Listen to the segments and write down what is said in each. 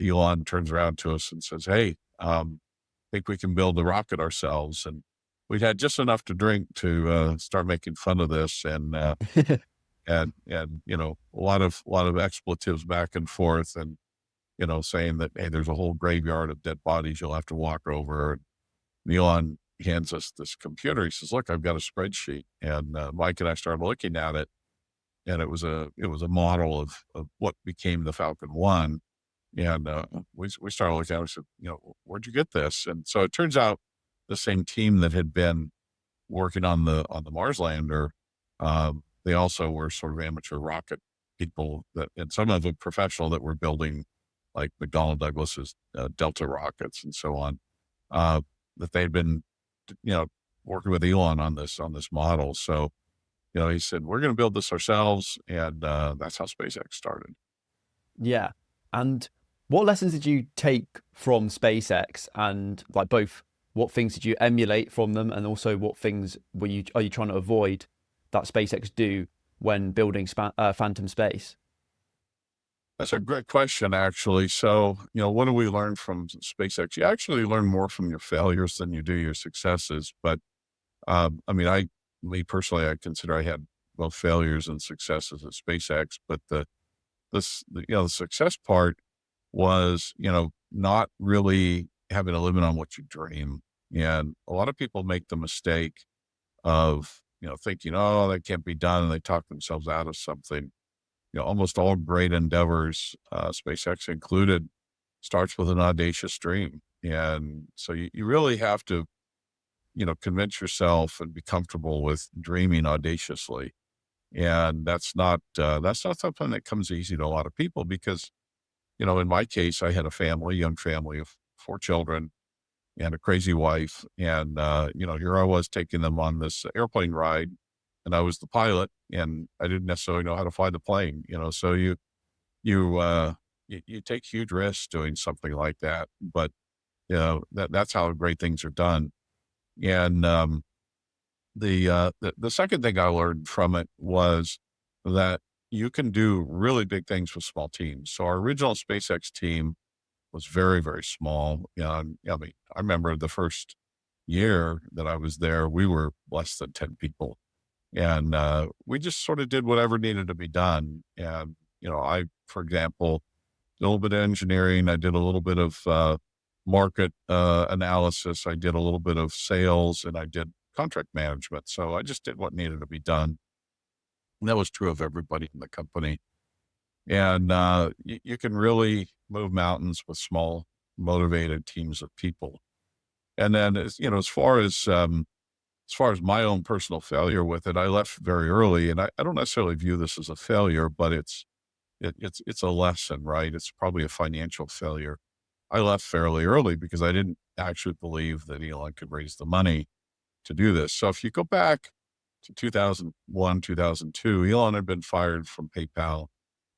Elon turns around to us and says, "Hey, think we can build a rocket ourselves." And we'd had just enough to drink to start making fun of this, and a lot of expletives back and forth, and saying that, hey, there's a whole graveyard of dead bodies you'll have to walk over. And Elon hands us this computer. He says, "Look, I've got a spreadsheet." And Mike and I started looking at it, and it was a model of what became the Falcon 1. And we started looking at it. We said, "Where'd you get this?" And so it turns out the same team that had been working on the Mars lander, they also were sort of amateur rocket people, and some of them professional, that were building like McDonnell Douglas's Delta rockets and so on. That they'd been, you know, working with Elon on this model. So he said, "We're going to build this ourselves," and that's how SpaceX started. Yeah. And what lessons did you take from SpaceX, and like both what things did you emulate from them, and also what things are you trying to avoid that SpaceX do when building Phantom Space? That's a great question, actually. So, what do we learn from SpaceX? You actually learn more from your failures than you do your successes. But I mean, me personally, I consider I had both failures and successes at SpaceX. But the success part was, not really having a limit on what you dream. And a lot of people make the mistake of, thinking, "Oh, that can't be done," and they talk themselves out of something. Almost all great endeavors, SpaceX included, starts with an audacious dream. And so you really have to, convince yourself and be comfortable with dreaming audaciously. And that's not something that comes easy to a lot of people because, in my case, I had a young family of 4 children and a crazy wife. And, here I was taking them on this airplane ride, and I was the pilot, and I didn't necessarily know how to fly the plane, so you take huge risks doing something like that. But, that's how great things are done. And, the second thing I learned from it was that you can do really big things with small teams. So our original SpaceX team was very, very small. I mean, I remember the first year that I was there, we were less than 10 people. And we just sort of did whatever needed to be done. And, for example, did a little bit of engineering. I did a little bit of market analysis. I did a little bit of sales, and I did contract management. So I just did what needed to be done. And that was true of everybody in the company. And you can really move mountains with small, motivated teams of people. And then, as far as my own personal failure with it, I left very early, and I don't necessarily view this as a failure, but it's a lesson, right? It's probably a financial failure. I left fairly early because I didn't actually believe that Elon could raise the money to do this. So if you go back to 2001, 2002, Elon had been fired from PayPal,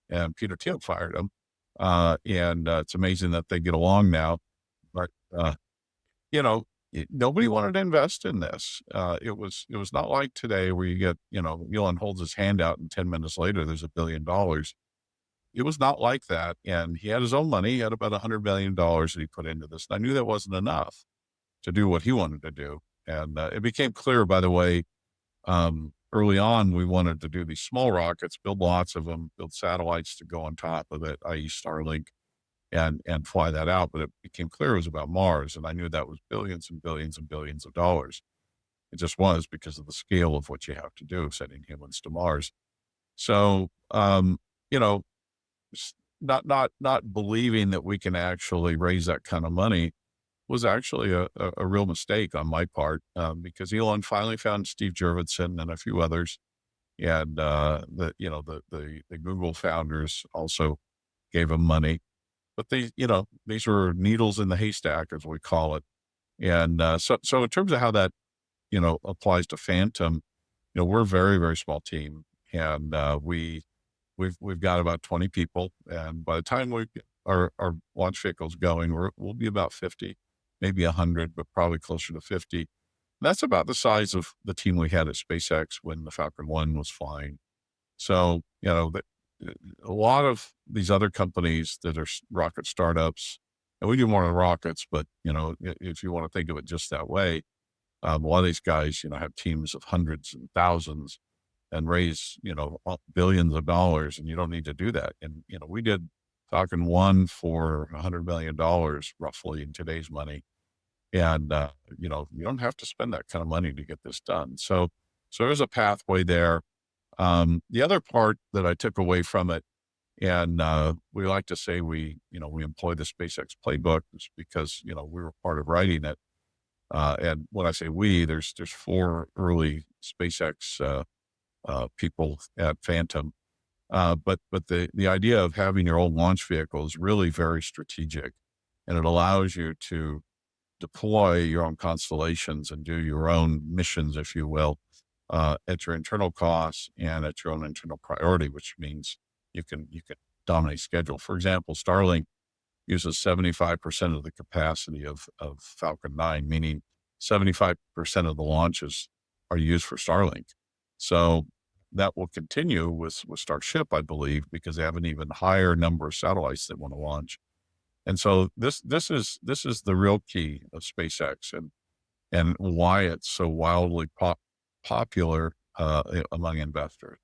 and Peter Thiel fired him. And it's amazing that they get along now. But you know, nobody wanted to invest in this. It was not like today where you get, Elon holds his hand out and 10 minutes later, there's $1 billion. It was not like that. And he had his own money. He had about $100 million that he put into this. And I knew that wasn't enough to do what he wanted to do. And it became clear, by the way, early on, we wanted to do these small rockets, build lots of them, build satellites to go on top of it, i.e. Starlink, and fly that out. But it became clear it was about Mars. And I knew that was billions and billions and billions of dollars. It just was because of the scale of what you have to do, sending humans to Mars. So, you know, not believing that we can actually raise that kind of money was actually a real mistake on my part, because Elon finally found Steve Jurvetson and a few others. And, the Google founders also gave him money. But these were needles in the haystack, as we call it. And so in terms of how that, applies to Phantom, we're a very, very small team. And we've got about 20 people. And by the time our launch vehicle's going, we'll be about 50, maybe 100, but probably closer to 50. That's about the size of the team we had at SpaceX when the Falcon 1 was flying. So, a lot of these other companies that are rocket startups, and we do more than rockets, but if you want to think of it just that way, a lot of these guys, have teams of hundreds and thousands and raise, billions of dollars, and you don't need to do that. And, we did Falcon 1 for $100 million roughly in today's money. And, you don't have to spend that kind of money to get this done. So there's a pathway there. The other part that I took away from it, and we like to say we employ the SpaceX playbook, is because, we were part of writing it. And when I say we, there's four early SpaceX people at Phantom. But the idea of having your own launch vehicle is really very strategic, and it allows you to deploy your own constellations and do your own missions, if you will, at your internal costs and at your own internal priority, which means you can dominate schedule. For example, Starlink uses 75% of the capacity of Falcon 9, meaning 75% of the launches are used for Starlink. So that will continue with Starship, I believe, because they have an even higher number of satellites they want to launch. And so this is the real key of SpaceX, and why it's so wildly popular among investors.